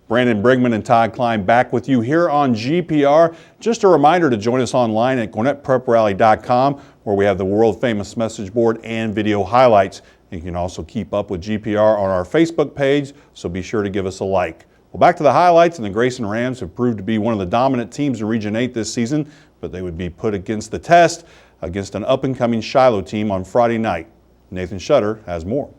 Brandon Brigman and Todd Klein back with you here on GPR. Just a reminder to join us online at GwinnettPrepRally.com, where we have the world-famous message board and video highlights. You can also keep up with GPR on our Facebook page, so be sure to give us a like. Well, back to the highlights, and the Grayson Rams have proved to be one of the dominant teams in Region 8 this season, but they would be put against the test against an up-and-coming Shiloh team on Friday night. Nathan Shutter has more.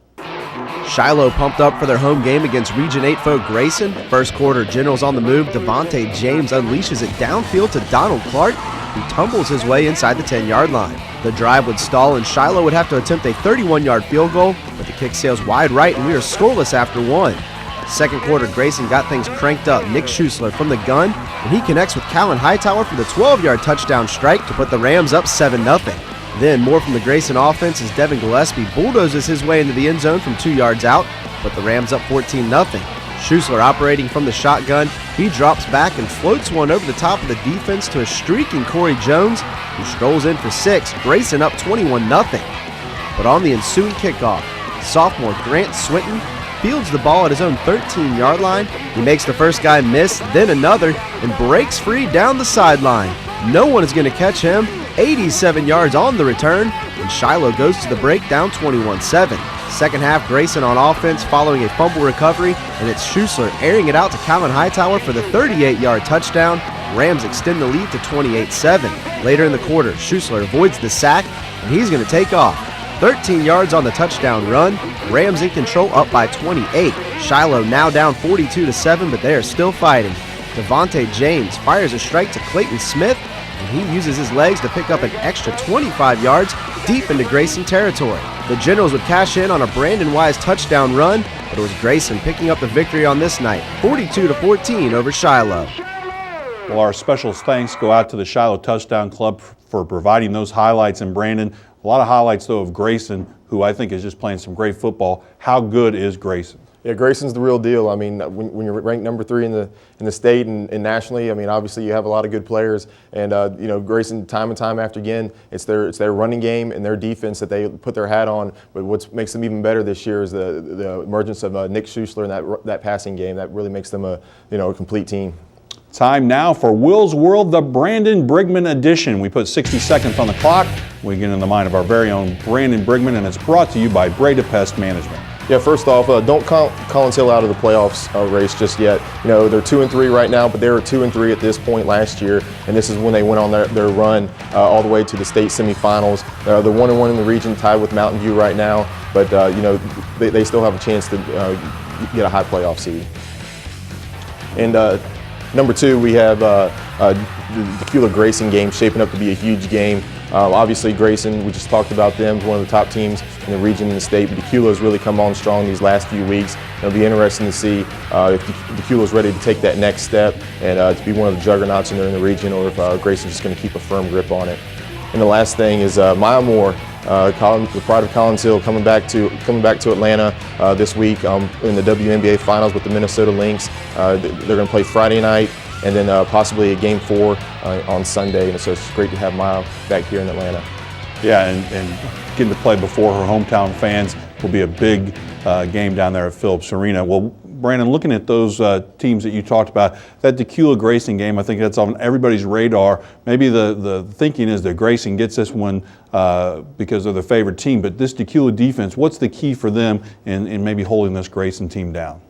Shiloh pumped up for their home game against Region 8 foe Grayson. First quarter, Generals on the move. Devontae James unleashes it downfield to Donald Clark, who tumbles his way inside the 10-yard line. The drive would stall, and Shiloh would have to attempt a 31-yard field goal, but the kick sails wide right, and we are scoreless after one. Second quarter, Grayson got things cranked up. Nick Schuessler from the gun, and he connects with Callan Hightower for the 12-yard touchdown strike to put the Rams up 7-0. Then more from the Grayson offense as Devin Gillespie bulldozes his way into the end zone from 2 yards out, but the Rams up 14-0. Schuessler operating from the shotgun, he drops back and floats one over the top of the defense to a streaking Corey Jones, who strolls in for 6, Grayson up 21-0. But on the ensuing kickoff, sophomore Grant Swinton fields the ball at his own 13-yard line. He makes the first guy miss, then another, and breaks free down the sideline. No one is going to catch him. 87 yards on the return, and Shiloh goes to the break down 21-7. Second half, Grayson on offense following a fumble recovery, and it's Schuessler airing it out to Callan Hightower for the 38-yard touchdown. Rams extend the lead to 28-7. Later in the quarter, Schuessler avoids the sack, and he's going to take off. 13 yards on the touchdown run. Rams in control, up by 28. Shiloh now down 42-7, but they are still fighting. Devontae James fires a strike to Clayton Smith, and he uses his legs to pick up an extra 25 yards deep into Grayson territory. The Generals would cash in on a Brandon Wise touchdown run, but it was Grayson picking up the victory on this night, 42-14 over Shiloh. Well, our special thanks go out to the Shiloh Touchdown Club for providing those highlights. And Brandon, a lot of highlights though of Grayson, who I think is just playing some great football. How good is Grayson? Yeah, Grayson's the real deal. I mean, when you're ranked number 3 in the state and nationally, I mean, obviously you have a lot of good players, and you know, Grayson, time and time after again, it's their running game and their defense that they put their hat on. But what makes them even better this year is the emergence of Nick Schuessler and that passing game that really makes them a complete team. Time now for Will's World, the Brandon Brigman edition. We put 60 seconds on the clock. We get in the mind of our very own Brandon Brigman, and it's brought to you by Breda Pest Management. Yeah, first off, don't count Collins Hill out of the playoffs race just yet. You know, they're 2-3 right now, but they were 2-3 at this point last year, and this is when they went on their run all the way to the state semifinals. They're 1-1 in the region, tied with Mountain View right now, but you know, they still have a chance to get a high playoff seed. And number 2, we have the Decula-Grayson game shaping up to be a huge game. Obviously, Grayson, we just talked about them, one of the top teams in the region and the state, but Decula has really come on strong these last few weeks. It'll be interesting to see if Decula is ready to take that next step and to be one of the juggernauts in the region, or if Grayson's just going to keep a firm grip on it. And the last thing is Maya Moore, the pride of Collins Hill, coming back to Atlanta this week in the WNBA Finals with the Minnesota Lynx. They're going to play Friday night, and then possibly a Game 4 on Sunday. And so it's great to have Maya back here in Atlanta. Yeah, and getting to play before her hometown fans will be a big game down there at Phillips Arena. Well, Brandon, looking at those teams that you talked about, that Decula-Grayson game, I think that's on everybody's radar. Maybe the thinking is that Grayson gets this one because they're the favorite team, but this Decula defense, what's the key for them in maybe holding this Grayson team down?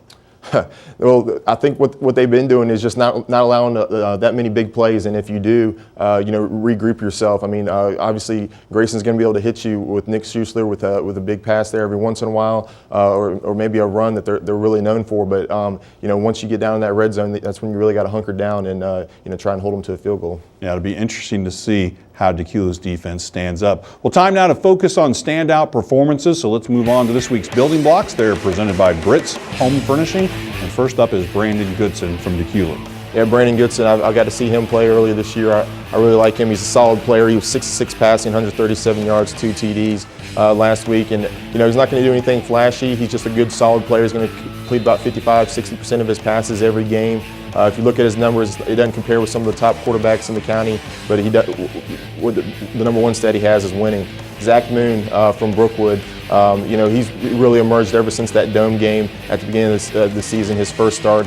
Well, I think what they've been doing is just not allowing that many big plays, and if you do, regroup yourself. I mean, obviously Grayson's going to be able to hit you with Nick Schuessler with a big pass there every once in a while, or maybe a run that they're really known for. But once you get down in that red zone, that's when you really got to hunker down and try and hold them to a field goal. Yeah, it'll be interesting to see how Decula's defense stands up. Well, time now to focus on standout performances, so let's move on to this week's building blocks. They're presented by Britt's Home Furnishing, and first up is Brandon Goodson from Decula. Yeah, Brandon Goodson, I got to see him play earlier this year. I really like him. He's a solid player. He was 6-6 passing, 137 yards, 2 TDs last week. And, he's not going to do anything flashy. He's just a good, solid player. He's going to complete about 55–60% of his passes every game. If you look at his numbers, it doesn't compare with some of the top quarterbacks in the county, but the number one stat he has is winning. Zach Moon from Brookwood, he's really emerged ever since that Dome game at the beginning of the season. His first start,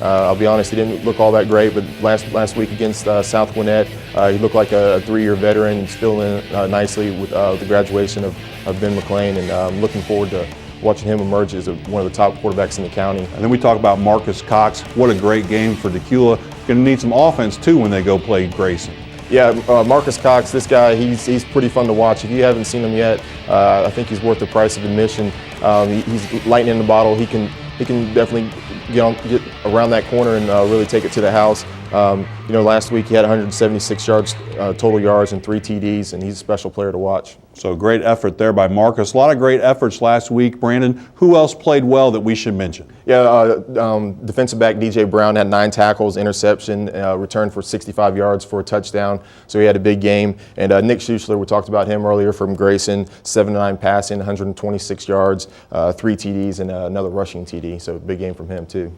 I'll be honest, he didn't look all that great, but last week against South Gwinnett, he looked like a 3-year veteran, filling in nicely with the graduation of Ben McLean, and I'm looking forward to watching him emerge as one of the top quarterbacks in the county. And then we talk about Marcus Cox. What a great game for Decula. Going to need some offense too when they go play Grayson. Yeah, Marcus Cox, this guy, he's pretty fun to watch. If you haven't seen him yet, I think he's worth the price of admission. He's lightning in the bottle. He can definitely get around that corner and really take it to the house. Last week he had 176 yards, total yards, and 3 TDs, and he's a special player to watch. So great effort there by Marcus. A lot of great efforts last week. Brandon, who else played well that we should mention? Yeah, defensive back DJ Brown had 9 tackles, interception, returned for 65 yards for a touchdown. So he had a big game. And Nick Schuchler, we talked about him earlier from Grayson, 7-9 passing, 126 yards, 3 TDs, and another rushing TD. So big game from him too.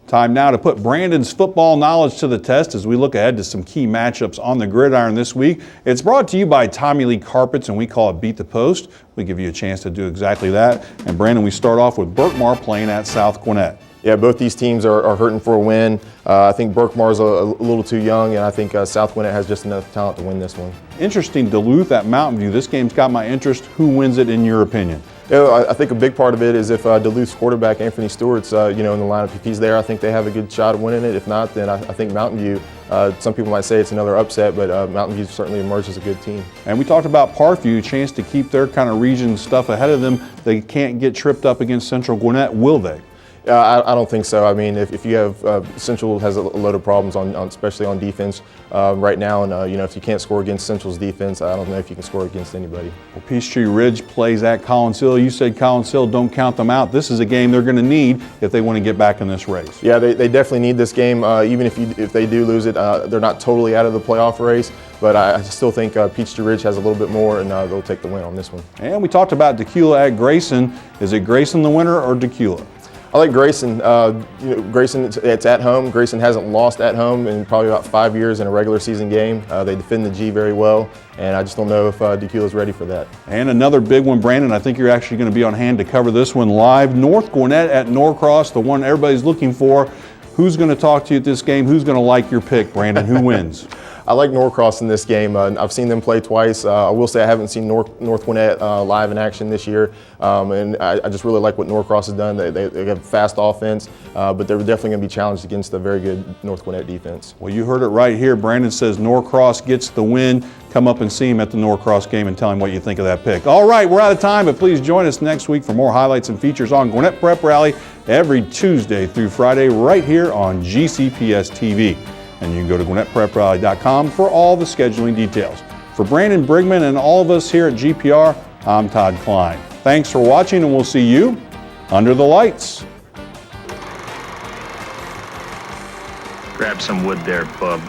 Time now to put Brandon's football knowledge to the test as we look ahead to some key matchups on the gridiron this week. It's brought to you by Tommy Lee Carpets, and we call it Beat the Post. We give you a chance to do exactly that. And Brandon, we start off with Berkmar playing at South Gwinnett. Yeah, both these teams are hurting for a win. I think Berkmar's a little too young, and I think South Gwinnett has just enough talent to win this one. Interesting, Duluth at Mountain View. This game's got my interest. Who wins it in your opinion? I think a big part of it is if Duluth's quarterback, Anthony Stewart's, in the lineup. If he's there, I think they have a good shot at winning it. If not, then I think Mountain View, some people might say it's another upset, but Mountain View certainly emerged as a good team. And we talked about Parkview, a chance to keep their kind of region stuff ahead of them. They can't get tripped up against Central Gwinnett, will they? I don't think so. I mean, if you have Central has a load of problems especially on defense right now, and if you can't score against Central's defense, I don't know if you can score against anybody. Well, Peachtree Ridge plays at Collins Hill. You said Collins Hill, don't count them out. This is a game they're going to need if they want to get back in this race. Yeah, they definitely need this game. Even if they do lose it, they're not totally out of the playoff race. But I still think Peachtree Ridge has a little bit more, and they'll take the win on this one. And we talked about Decula at Grayson. Is it Grayson the winner or Decula? I like Grayson. Grayson, it's at home. Grayson hasn't lost at home in probably about 5 years in a regular season game. They defend the G very well, and I just don't know if Decula's ready for that. And another big one, Brandon. I think you're actually going to be on hand to cover this one live. North Gwinnett at Norcross, the one everybody's looking for. Who's going to talk to you at this game? Who's going to like your pick, Brandon? Who wins? I like Norcross in this game. I've seen them play twice. I will say I haven't seen North Gwinnett live in action this year, and I just really like what Norcross has done. They have fast offense, but they're definitely going to be challenged against a very good North Gwinnett defense. Well, you heard it right here. Brandon says Norcross gets the win. Come up and see him at the Norcross game and tell him what you think of that pick. All right, we're out of time, but please join us next week for more highlights and features on Gwinnett Prep Rally every Tuesday through Friday right here on GCPS TV. And you can go to GwinnettPrepRally.com for all the scheduling details. For Brandon Brigman and all of us here at GPR, I'm Todd Klein. Thanks for watching, and we'll see you under the lights. Grab some wood there, bub.